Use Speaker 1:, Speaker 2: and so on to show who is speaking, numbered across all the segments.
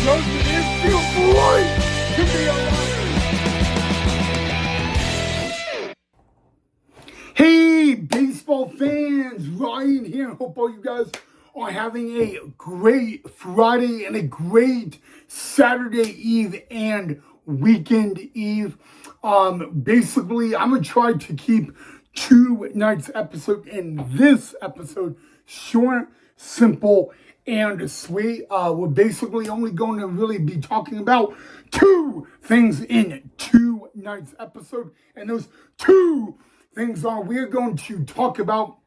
Speaker 1: Doesn't it feel great to be alive? Hey, baseball fans, Ryan here. Hope all you guys are having a great Friday and a great Saturday Eve and weekend eve. Basically, I'm gonna try to keep tonight's episode and this episode short, simple, and sweet. We're basically only going to really be talking about two things in tonight's episode, and those two things are we're going to talk about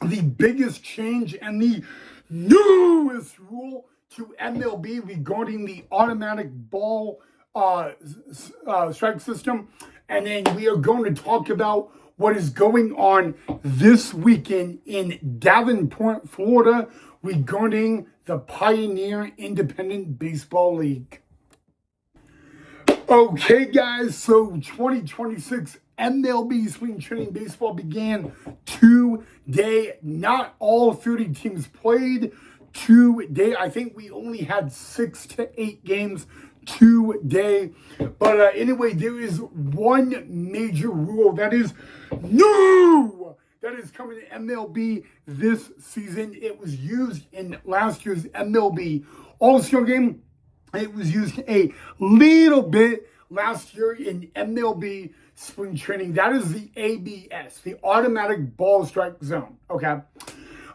Speaker 1: the biggest change and the newest rule to MLB regarding the automatic ball strike system. And then we are going to talk about what is going on this weekend in Davenport, Florida regarding the Pioneer Independent Baseball League. Okay, guys, so 2026 MLB Spring Training Baseball began today. Not all 30 teams played today. I think we only had 6 to 8 games today. But anyway, there is one major rule that is new that is coming to MLB this season. It was used in last year's MLB All-Star Game. It was used a little bit last year in MLB Spring Training. That is the ABS, the Automatic Ball Strike Zone. Okay.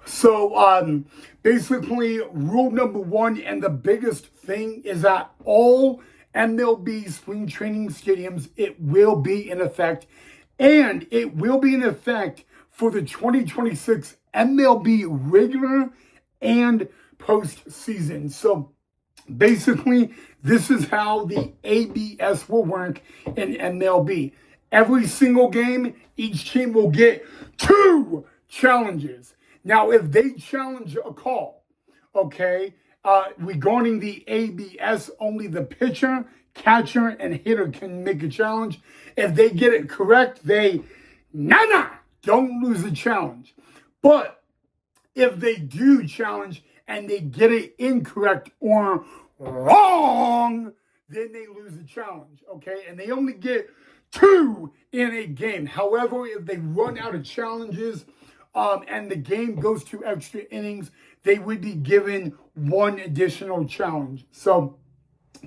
Speaker 1: So basically, rule number one and the biggest thing is that all MLB Spring Training stadiums, it will be in effect. And it will be in effect for the 2026 MLB regular and postseason. So basically, this is how the ABS will work in MLB. Every single game, each team will get 2 challenges. Now, if they challenge a call, okay, regarding the ABS, only the pitcher, catcher, and hitter can make a challenge. If they get it correct, they don't lose the challenge. But if they do challenge and they get it incorrect or wrong, then they lose the challenge, okay? And they only get 2 in a game. However, if they run out of challenges and the game goes to extra innings, they would be given 1 additional challenge. So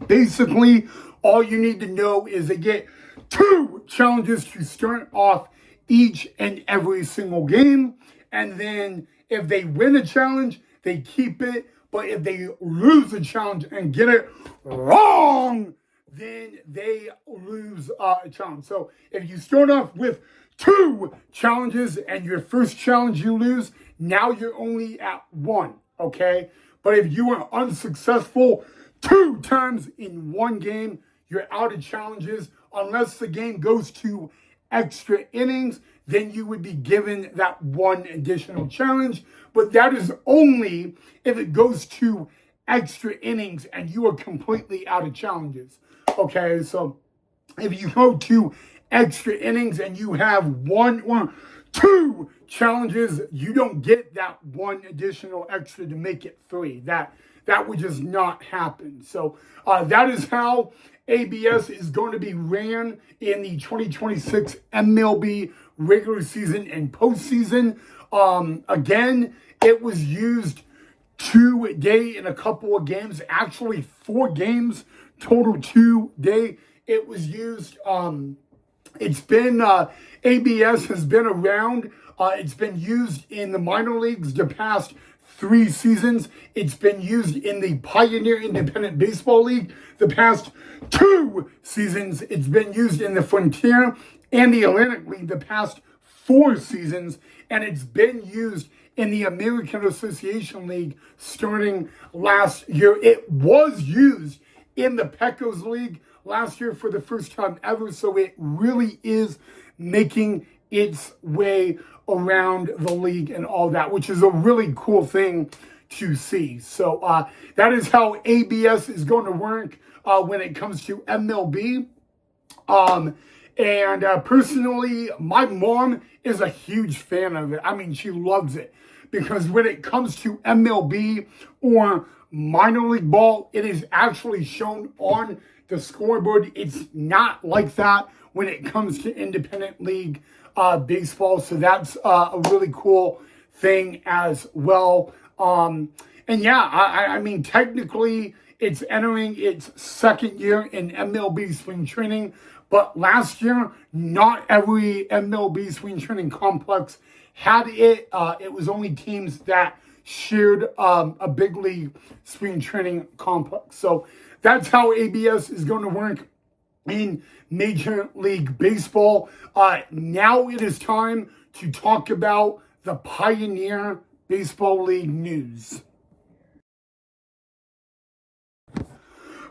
Speaker 1: basically, all you need to know is they get 2 challenges to start off each and every single game. And then if they win a challenge, they keep it. But if they lose a challenge and get it wrong, then they lose a challenge. So if you start off with 2 challenges and your first challenge you lose, now you're only at 1, okay? But if you are unsuccessful 2 times in 1 game, you're out of challenges. Unless the game goes to extra innings, then you would be given that 1 additional challenge. But that is only if it goes to extra innings and you are completely out of challenges. Okay, so if you go to extra innings and you have 1 or 2 challenges, you don't get that 1 additional extra to make it 3. That would just not happen. So that is how ABS is going to be ran in the 2026 MLB regular season and postseason. Again, it was used today in a couple of games, actually 4 games total today. It was used. It's been ABS has been around. It's been used in the minor leagues the past 3 seasons. It's been used in the Pioneer Independent Baseball League the past 2 seasons. It's been used in the Frontier and the Atlantic League the past 4 seasons. And it's been used in the American Association League starting last year. It was used in the Pecos League last year for the first time ever. So it really is making its way around the league and all that, which is a really cool thing to see. So that is how ABS is going to work when it comes to MLB. And personally, my mom is a huge fan of it. I mean, she loves it because when it comes to MLB or minor league ball, it is actually shown on the scoreboard. It's not like that when it comes to independent league baseball. So that's a really cool thing as well. And yeah, I mean, technically it's entering its second year in MLB spring training, but last year, not every MLB spring training complex had it. It was only teams that shared a big league spring training complex. So that's how ABS is going to work in Major League Baseball. Now it is time to talk about the Pioneer Baseball League news.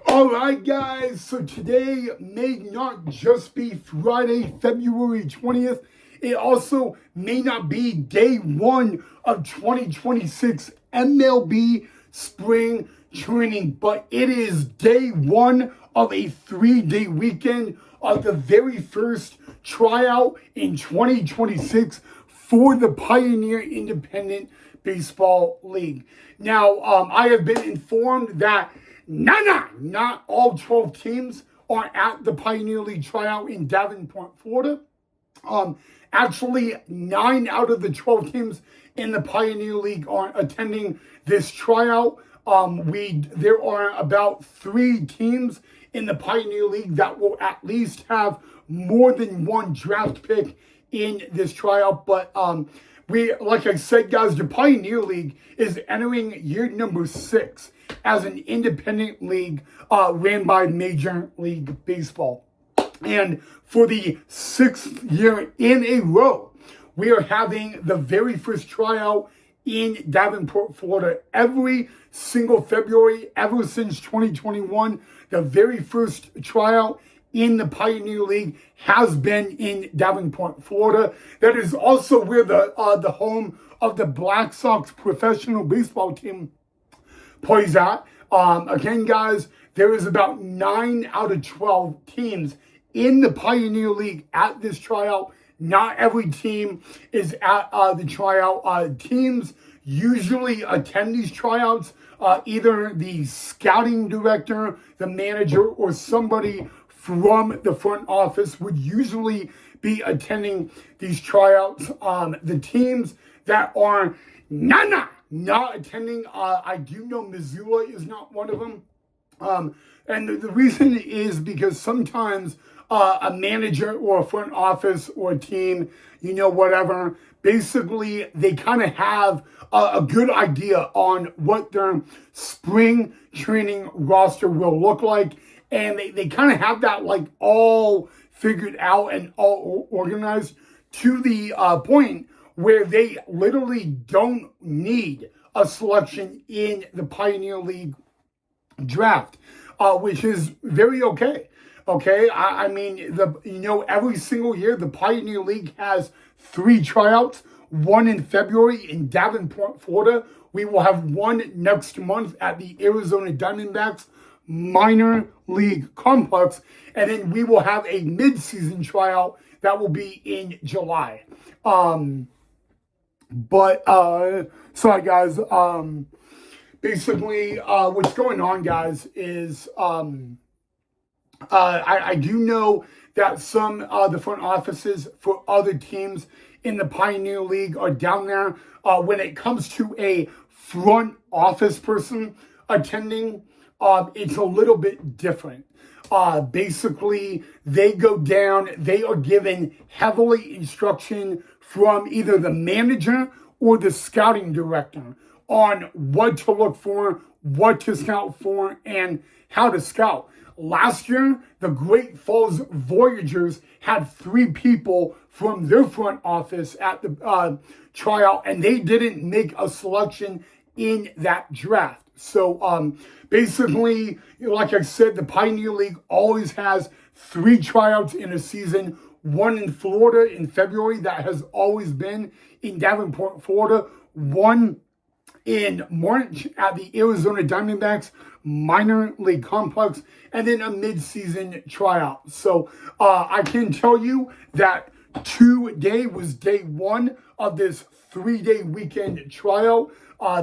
Speaker 1: All right, guys, so today may not just be Friday, February 20th. It also may not be day one of 2026 MLB spring training, but it is day one of a 3-day weekend of the very first tryout in 2026 for the Pioneer Independent Baseball League. Now, I have been informed that not all 12 teams are at the Pioneer League tryout in Davenport, Florida. Actually, 9 out of the 12 teams in the Pioneer League are attending this tryout. There are about 3 teams in the Pioneer League that will at least have more than one draft pick in this tryout. But like I said, guys, the Pioneer League is entering year number 6 as an independent league ran by Major League Baseball. And for the 6th year in a row, we are having the very first tryout in Davenport, Florida. Every single February, ever since 2021, the very first tryout in the Pioneer League has been in Davenport, Florida. That is also where the home of the Black Sox professional baseball team plays at. Again, guys, there is about 9 out of 12 teams in the Pioneer League at this tryout. Not every team is at the tryout. Teams usually attend these tryouts. Either the scouting director, the manager, or somebody from the front office would usually be attending these tryouts. The teams that are not attending, I do know Missoula is not one of them. And the reason is because sometimes a manager or a front office or a team, whatever, basically they kind of have a good idea on what their spring training roster will look like. And they kind of have that like all figured out and all organized to the point where they literally don't need a selection in the Pioneer League draft, which is very okay. Okay, I mean, every single year the Pioneer League has 3 tryouts, one in February in Davenport, Florida. We will have one next month at the Arizona Diamondbacks minor league complex, and then we will have a mid-season tryout that will be in July. Sorry guys, basically what's going on, guys, is I do know that some of the front offices for other teams in the Pioneer League are down there. When it comes to a front office person attending, it's a little bit different. Basically, they go down, they are given heavily instruction from either the manager or the scouting director on what to look for, what to scout for, and how to scout. Last year, the Great Falls Voyagers had 3 people from their front office at the tryout, and they didn't make a selection in that draft. So basically, like I said, the Pioneer League always has 3 tryouts in a season. One in Florida in February, that has always been in Davenport, Florida. One in March at the Arizona Diamondbacks minor league complex, and then a mid-season tryout. So I can tell you that today was day 1 of this 3-day weekend tryout.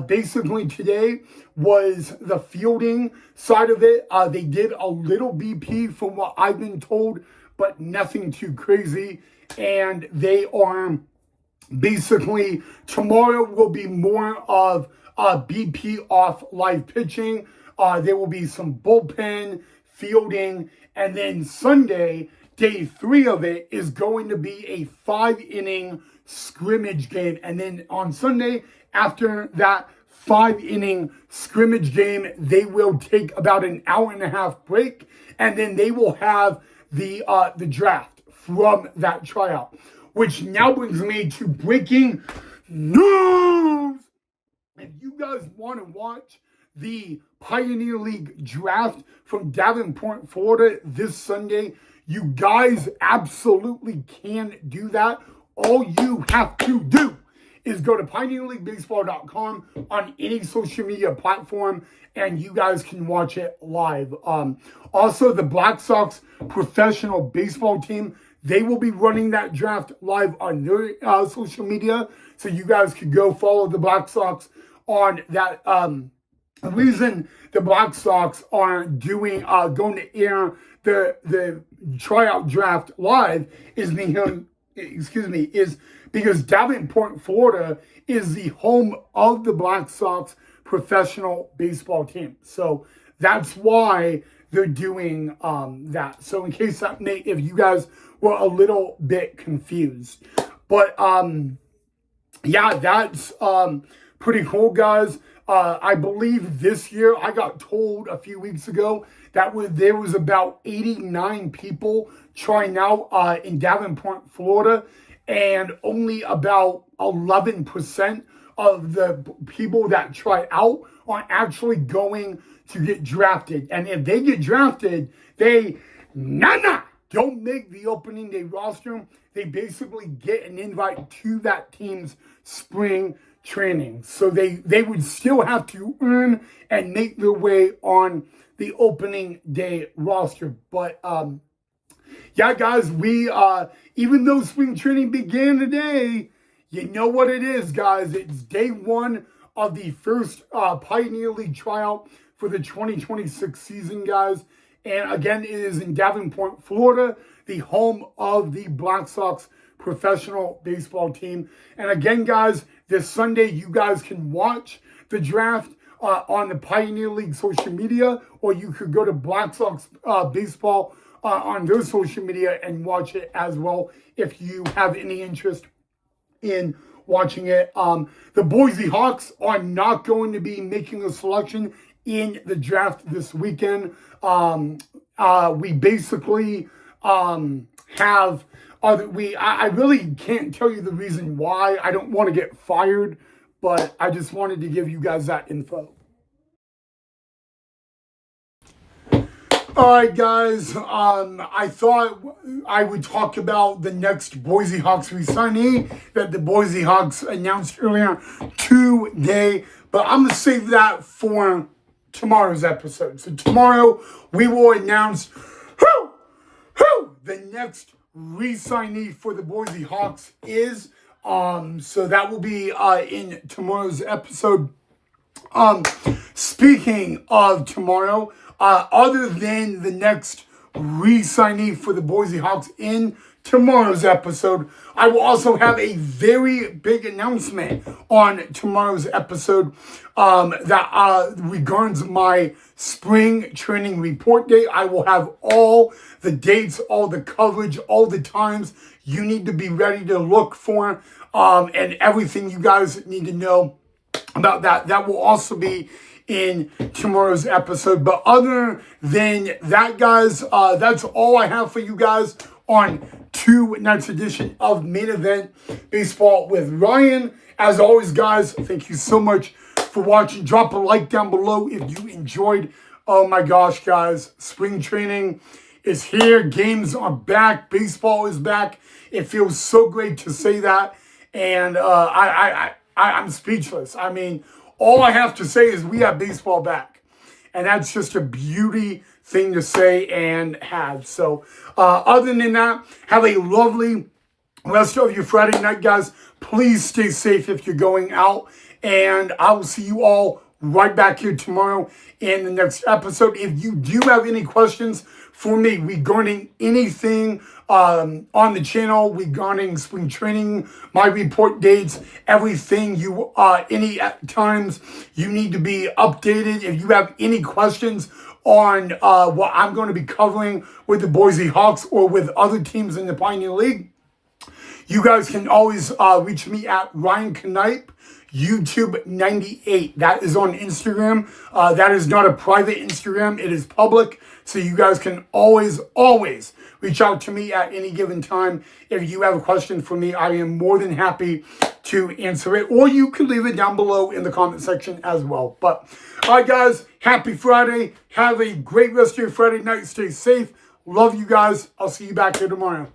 Speaker 1: Basically today was the fielding side of it. They did a little BP from what I've been told, but nothing too crazy. And they are basically, tomorrow will be more of BP off live pitching. There will be some bullpen, fielding, and then Sunday, day 3 of it is going to be a 5-inning scrimmage game. And then on Sunday, after that 5-inning scrimmage game, they will take about an hour and a half break, and then they will have the draft from that tryout. Which now brings me to breaking news. If you guys want to watch the Pioneer League draft from Davenport, Florida this Sunday, you guys absolutely can do that. All you have to do is go to pioneerleaguebaseball.com on any social media platform, and you guys can watch it live. Also, the Black Sox professional baseball team, they will be running that draft live on their social media, so you guys could go follow the Black Sox on that. The reason the Black Sox are doing going to air the tryout draft live is because Davenport, Florida is the home of the Black Sox professional baseball team. So that's why they're doing that. So in case that if you guys were a little bit confused. But yeah, that's pretty cool, guys. I believe this year, I got told a few weeks ago that there was about 89 people trying out in Davenport, Florida, and only about 11% of the people that try out are actually going to get drafted. And if they get drafted, they don't make the opening day roster. They basically get an invite to that team's spring training. So they would still have to earn and make their way on the opening day roster. But yeah, guys, we even though spring training began today, you know what it is, guys. It's day 1 of the first Pioneer League tryout for the 2026 season, guys. And again, it is in Davenport, Florida, the home of the Black Sox professional baseball team. And again, guys, this Sunday, you guys can watch the draft on the Pioneer League social media, or you could go to Black Sox baseball on their social media and watch it as well if you have any interest in watching it. The Boise Hawks are not going to be making a selection in the draft this weekend. We basically have I really can't tell you the reason why. I don't want to get fired, but I just wanted to give you guys that info. All right, guys, I thought I would talk about the next Boise Hawks re-signee that the Boise Hawks announced earlier today, but I'm going to save that for tomorrow's episode. So tomorrow we will announce who the next re-signee for the Boise Hawks is. So that will be in tomorrow's episode. Speaking of tomorrow, other than the next re-signee for the Boise Hawks in tomorrow's episode, I will also have a very big announcement on tomorrow's episode that regards my spring training report day. I will have all the dates, all the coverage, all the times you need to be ready to look for, and everything you guys need to know about that. That will also be in tomorrow's episode. But other than that, guys, that's all I have for you guys on tonight's edition of Main Event Baseball with Ryan. As always, guys, thank you so much for watching. Drop a like down below if you enjoyed. Oh my gosh, guys, spring training is here. Games are back. Baseball is back. It feels so great to say that. And I'm speechless. I mean, all I have to say is we have baseball back. And that's just a beauty thing to say and have. So other than that, have a lovely rest of your Friday night, guys. Please stay safe if you're going out. And I will see you all right back here tomorrow in the next episode. If you do have any questions for me regarding anything on the channel, regarding spring training, my report dates, everything you any times you need to be updated. If you have any questions on what I'm going to be covering with the Boise Hawks or with other teams in the Pioneer League, you guys can always reach me at Ryan Knipe, YouTube 98. That is on Instagram. That is not a private Instagram. It is public. So you guys can always reach out to me at any given time. If you have a question for me, I am more than happy to answer it. Or you can leave it down below in the comment section as well. But, all right, guys, happy Friday. Have a great rest of your Friday night. Stay safe. Love you guys. I'll see you back here tomorrow.